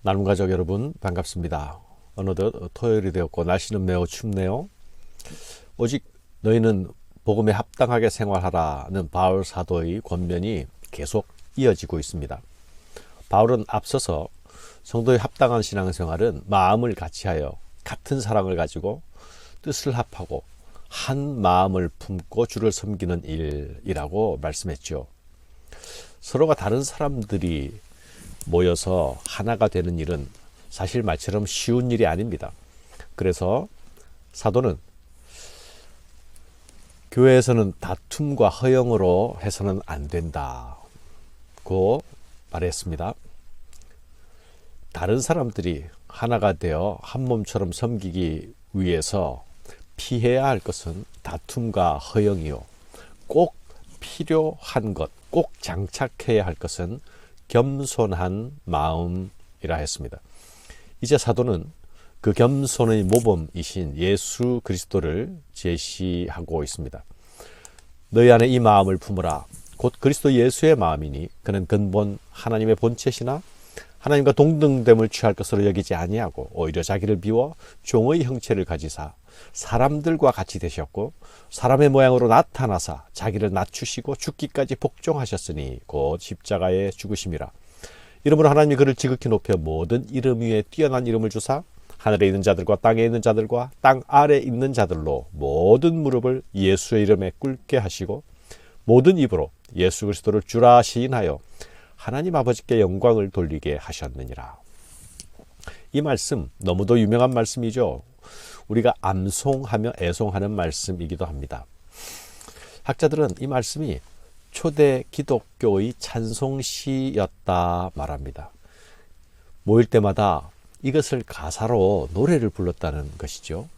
나눔 가족 여러분 반갑습니다. 어느덧 토요일이 되었고 날씨는 매우 춥네요. 오직 너희는 복음에 합당하게 생활하라는 바울 사도의 권면이 계속 이어지고 있습니다. 바울은 앞서서 성도의 합당한 신앙생활은 마음을 같이하여 같은 사랑을 가지고 뜻을 합하고 한 마음을 품고 주를 섬기는 일이라고 말씀했죠. 서로가 다른 사람들이 모여서 하나가 되는 일은 사실 말처럼 쉬운 일이 아닙니다. 그래서 사도는 교회에서는 다툼과 허영으로 해서는 안 된다고 말했습니다. 다른 사람들이 하나가 되어 한 몸처럼 섬기기 위해서 피해야 할 것은 다툼과 허영이요. 꼭 필요한 것, 꼭 장착해야 할 것은 겸손한 마음이라 했습니다. 이제 사도는 그 겸손의 모범이신 예수 그리스도를 제시하고 있습니다. 너희 안에 이 마음을 품으라. 곧 그리스도 예수의 마음이니 그는 근본 하나님의 본체시나 하나님과 동등됨을 취할 것으로 여기지 아니하고 오히려 자기를 비워 종의 형체를 가지사 사람들과 같이 되셨고 사람의 모양으로 나타나사 자기를 낮추시고 죽기까지 복종하셨으니 곧 십자가에 죽으심이라. 이러므로 하나님이 그를 지극히 높여 모든 이름 위에 뛰어난 이름을 주사 하늘에 있는 자들과 땅에 있는 자들과 땅 아래에 있는 자들로 모든 무릎을 예수의 이름에 꿇게 하시고 모든 입으로 예수 그리스도를 주라 시인하여 하나님 아버지께 영광을 돌리게 하셨느니라. 이 말씀 너무도 유명한 말씀이죠. 우리가 암송하며 애송하는 말씀이기도 합니다. 학자들은 이 말씀이 초대 기독교의 찬송시였다 말합니다. 모일 때마다 이것을 가사로 노래를 불렀다는 것이죠.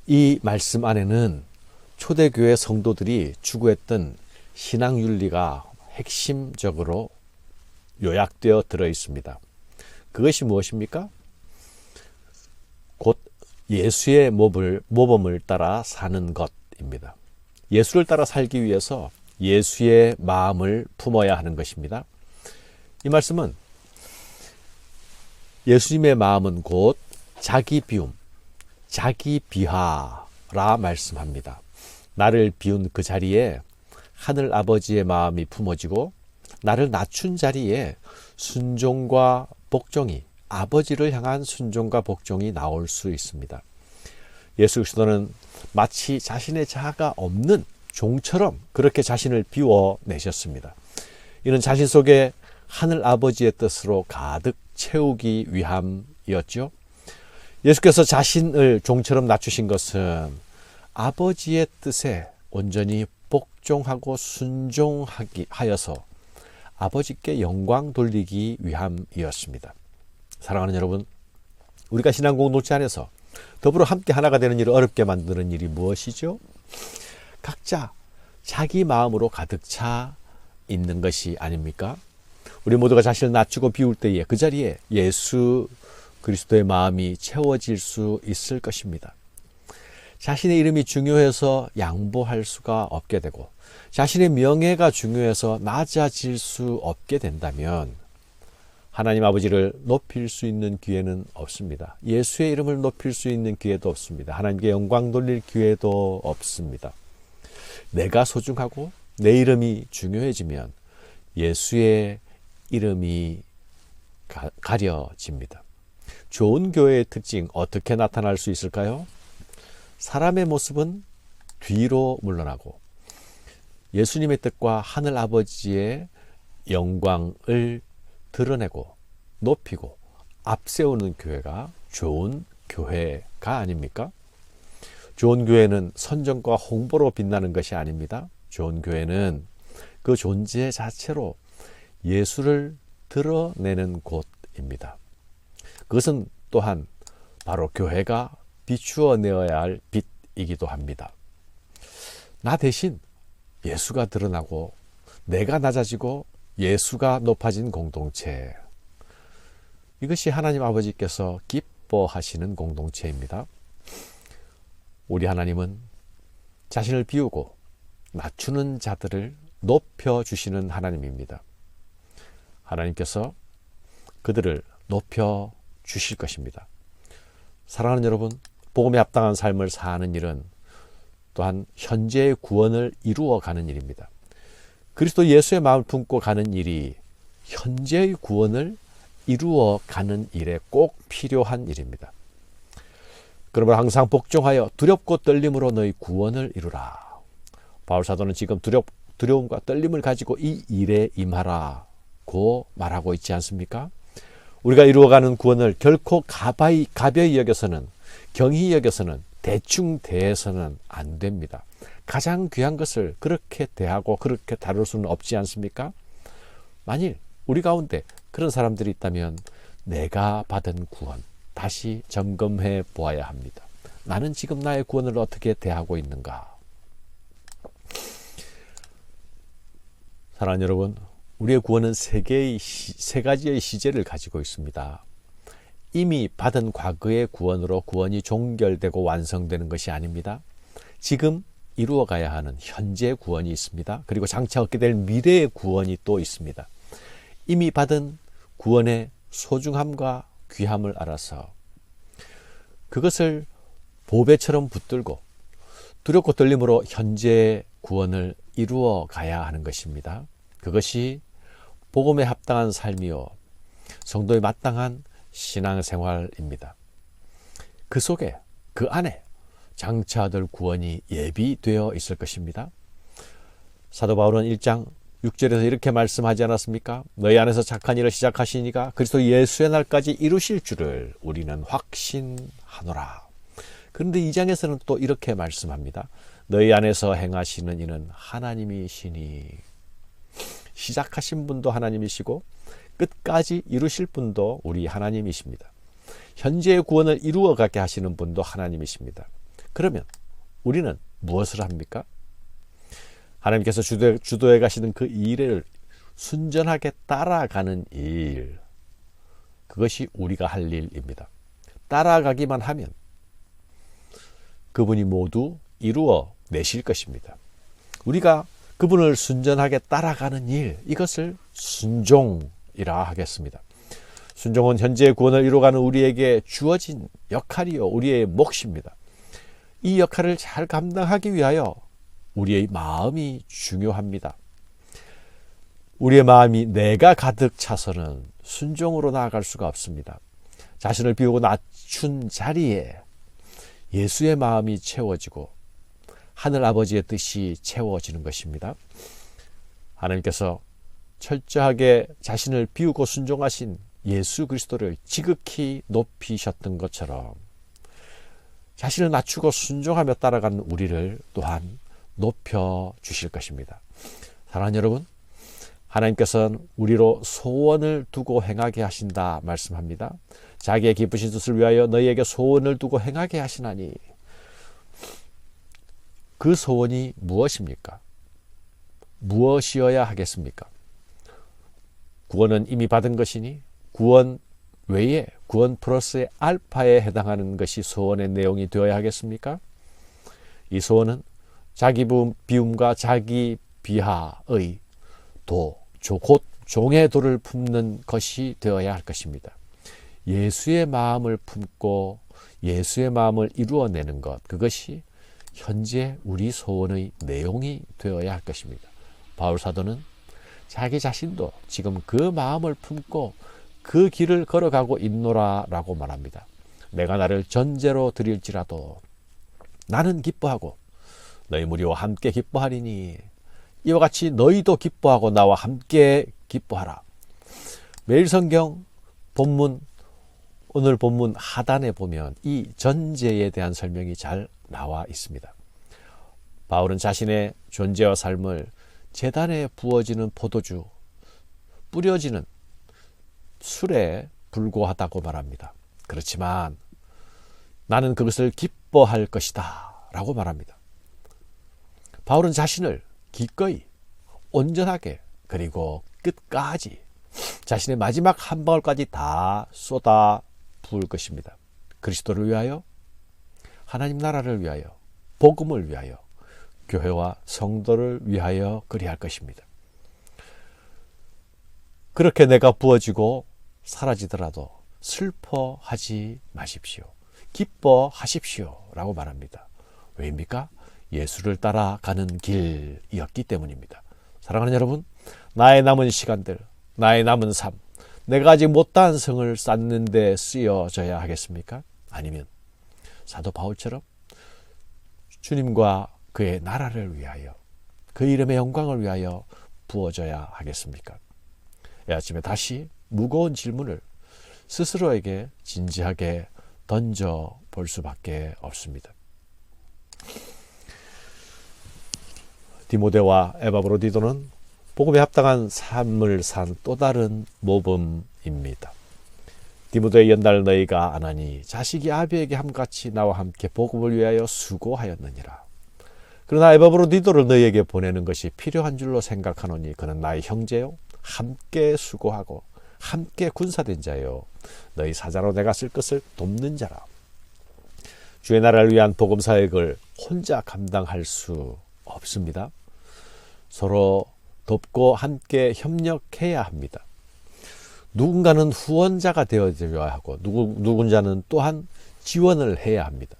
이 말씀 안에는 초대교회 성도들이 추구했던 신앙윤리가 핵심적으로 요약되어 들어 있습니다. 그것이 무엇입니까? 곧 예수의 모범을 따라 사는 것입니다. 예수를 따라 살기 위해서 예수의 마음을 품어야 하는 것입니다. 이 말씀은 예수님의 마음은 곧 자기 비움, 자기 비하라 말씀합니다. 나를 비운 그 자리에 하늘 아버지의 마음이 품어지고 나를 낮춘 자리에 순종과 복종이 아버지를 향한 순종과 복종이 나올 수 있습니다. 예수 그리스도는 마치 자신의 자아가 없는 종처럼 그렇게 자신을 비워내셨습니다. 이는 자신 속에 하늘 아버지의 뜻으로 가득 채우기 위함이었죠. 예수께서 자신을 종처럼 낮추신 것은 아버지의 뜻에 온전히 복종하고 순종하여서 아버지께 영광 돌리기 위함이었습니다. 사랑하는 여러분, 우리가 신앙 공동체 안에서 더불어 함께 하나가 되는 일을 어렵게 만드는 일이 무엇이죠? 각자 자기 마음으로 가득 차 있는 것이 아닙니까? 우리 모두가 자신을 낮추고 비울 때에 그 자리에 예수 그리스도의 마음이 채워질 수 있을 것입니다. 자신의 이름이 중요해서 양보할 수가 없게 되고 자신의 명예가 중요해서 낮아질 수 없게 된다면 하나님 아버지를 높일 수 있는 기회는 없습니다. 예수의 이름을 높일 수 있는 기회도 없습니다. 하나님께 영광 돌릴 기회도 없습니다. 내가 소중하고 내 이름이 중요해지면 예수의 이름이 가려집니다. 좋은 교회의 특징 어떻게 나타날 수 있을까요? 사람의 모습은 뒤로 물러나고 예수님의 뜻과 하늘 아버지의 영광을 드러내고 높이고 앞세우는 교회가 좋은 교회가 아닙니까? 좋은 교회는 선전과 홍보로 빛나는 것이 아닙니다. 좋은 교회는 그 존재 자체로 예수를 드러내는 곳입니다. 그것은 또한 바로 교회가 비추어 내어야 할 빛이기도 합니다. 나 대신 예수가 드러나고 내가 낮아지고 예수가 높아진 공동체. 이것이 하나님 아버지께서 기뻐하시는 공동체입니다. 우리 하나님은 자신을 비우고 낮추는 자들을 높여주시는 하나님입니다. 하나님께서 그들을 높여 주실 것입니다. 사랑하는 여러분, 복음에 합당한 삶을 사는 일은 또한 현재의 구원을 이루어가는 일입니다. 그리스도 예수의 마음을 품고 가는 일이 현재의 구원을 이루어가는 일에 꼭 필요한 일입니다. 그러므로 항상 복종하여 두렵고 떨림으로 너희 구원을 이루라. 바울 사도는 지금 두려움과 떨림을 가지고 이 일에 임하라고 말하고 있지 않습니까? 우리가 이루어가는 구원을 결코 가벼이 여겨서는, 경히 여겨서는, 대충 대해서는 안 됩니다. 가장 귀한 것을 그렇게 대하고 그렇게 다룰 수는 없지 않습니까? 만일 우리 가운데 그런 사람들이 있다면 내가 받은 구원 다시 점검해 보아야 합니다. 나는 지금 나의 구원을 어떻게 대하고 있는가? 사랑하는 여러분, 우리의 구원은 세 가지의 시제를 가지고 있습니다. 이미 받은 과거의 구원으로 구원이 종결되고 완성되는 것이 아닙니다. 지금 이루어가야 하는 현재 구원이 있습니다. 그리고 장차 얻게 될 미래의 구원이 또 있습니다. 이미 받은 구원의 소중함과 귀함을 알아서 그것을 보배처럼 붙들고 두렵고 떨림으로 현재의 구원을 이루어 가야 하는 것입니다. 그것이 복음에 합당한 삶이요 성도에 마땅한 신앙생활입니다. 그 속에, 그 안에 장차 얻을 구원이 예비되어 있을 것입니다. 사도 바울은 1장 6절에서 이렇게 말씀하지 않았습니까? 너희 안에서 착한 일을 시작하시니가 그리스도 예수의 날까지 이루실 줄을 우리는 확신하노라. 그런데 2장에서는 또 이렇게 말씀합니다. 너희 안에서 행하시는 이는 하나님이시니. 시작하신 분도 하나님이시고 끝까지 이루실 분도 우리 하나님이십니다. 현재의 구원을 이루어가게 하시는 분도 하나님이십니다. 그러면 우리는 무엇을 합니까? 하나님께서 주도해 가시는 그 일을 순전하게 따라가는 일, 그것이 우리가 할 일입니다. 따라가기만 하면 그분이 모두 이루어 내실 것입니다. 우리가 그분을 순전하게 따라가는 일, 이것을 순종이라 하겠습니다. 순종은 현재의 구원을 이루어가는 우리에게 주어진 역할이요, 우리의 몫입니다. 이 역할을 잘 감당하기 위하여 우리의 마음이 중요합니다. 우리의 마음이 내가 가득 차서는 순종으로 나아갈 수가 없습니다. 자신을 비우고 낮춘 자리에 예수의 마음이 채워지고 하늘 아버지의 뜻이 채워지는 것입니다. 하나님께서 철저하게 자신을 비우고 순종하신 예수 그리스도를 지극히 높이셨던 것처럼 자신을 낮추고 순종하며 따라가는 우리를 또한 높여 주실 것입니다. 사랑하는 여러분, 하나님께서는 우리로 소원을 두고 행하게 하신다 말씀합니다. 자기의 기쁘신 뜻을 위하여 너희에게 소원을 두고 행하게 하시나니, 그 소원이 무엇입니까? 무엇이어야 하겠습니까? 구원은 이미 받은 것이니 구원 외에, 구원 플러스의 알파에 해당하는 것이 소원의 내용이 되어야 하겠습니까? 이 소원은 자기 비움과 자기 비하의 도, 곧 종의 도를 품는 것이 되어야 할 것입니다. 예수의 마음을 품고 예수의 마음을 이루어내는 것, 그것이 현재 우리 소원의 내용이 되어야 할 것입니다. 바울 사도는 자기 자신도 지금 그 마음을 품고 그 길을 걸어가고 있노라 라고 말합니다. 내가 나를 전제로 드릴지라도 나는 기뻐하고 너희 무리와 함께 기뻐하리니 이와 같이 너희도 기뻐하고 나와 함께 기뻐하라. 매일 성경 본문, 오늘 본문 하단에 보면 이 전제에 대한 설명이 잘 나와 있습니다. 바울은 자신의 존재와 삶을 제단에 부어지는 포도주, 뿌려지는 술에 불과하다고 말합니다. 그렇지만 나는 그것을 기뻐할 것이다 라고 말합니다. 바울은 자신을 기꺼이 온전하게 그리고 끝까지 자신의 마지막 한 방울까지 다 쏟아 부을 것입니다. 그리스도를 위하여, 하나님 나라를 위하여, 복음을 위하여, 교회와 성도를 위하여 그리할 것입니다. 그렇게 내가 부어지고 사라지더라도 슬퍼하지 마십시오. 기뻐하십시오. 라고 말합니다. 왜입니까? 예수를 따라가는 길이었기 때문입니다. 사랑하는 여러분, 나의 남은 시간들, 나의 남은 삶, 내가 아직 못다한 성을 쌓는 데 쓰여져야 하겠습니까? 아니면 사도 바울처럼 주님과 그의 나라를 위하여, 그 이름의 영광을 위하여 부어져야 하겠습니까? 이 아침에 다시 무거운 질문을 스스로에게 진지하게 던져볼 수밖에 없습니다. 디모데와 에바브로디도는 복음에 합당한 삶을 산 또 다른 모범입니다. 디모데의 연달 너희가 아나니 자식이 아비에게 함같이 나와 함께 복음을 위하여 수고하였느니라. 그러나 에바브로디도를 너희에게 보내는 것이 필요한 줄로 생각하노니 그는 나의 형제요 함께 수고하고 함께 군사된 자요 너희 사자로 내가 쓸 것을 돕는 자라. 주의 나라를 위한 복음 사역을 혼자 감당할 수 없습니다. 서로 돕고 함께 협력해야 합니다. 누군가는 후원자가 되어줘야 하고 누군가는 또한 지원을 해야 합니다.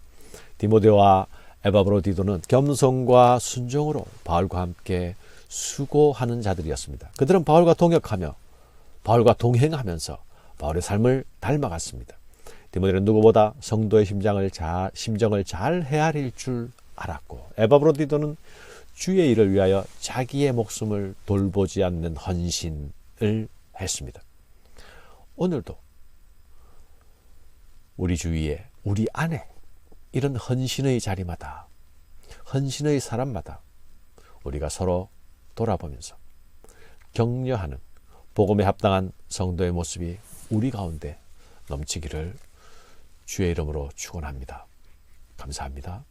디모데와 에바브로디도는 겸손과 순종으로 바울과 함께 수고하는 자들이었습니다. 그들은 바울과 동역하며 바울과 동행하면서 바울의 삶을 닮아갔습니다. 디모데는 누구보다 성도의 심정을 잘 헤아릴 줄 알았고, 에바브로디도는 주의 일을 위하여 자기의 목숨을 돌보지 않는 헌신을 했습니다. 오늘도 우리 주위에, 우리 안에 이런 헌신의 자리마다, 헌신의 사람마다 우리가 서로 돌아보면서 격려하는 복음에 합당한 성도의 모습이 우리 가운데 넘치기를 주의 이름으로 축원합니다. 감사합니다.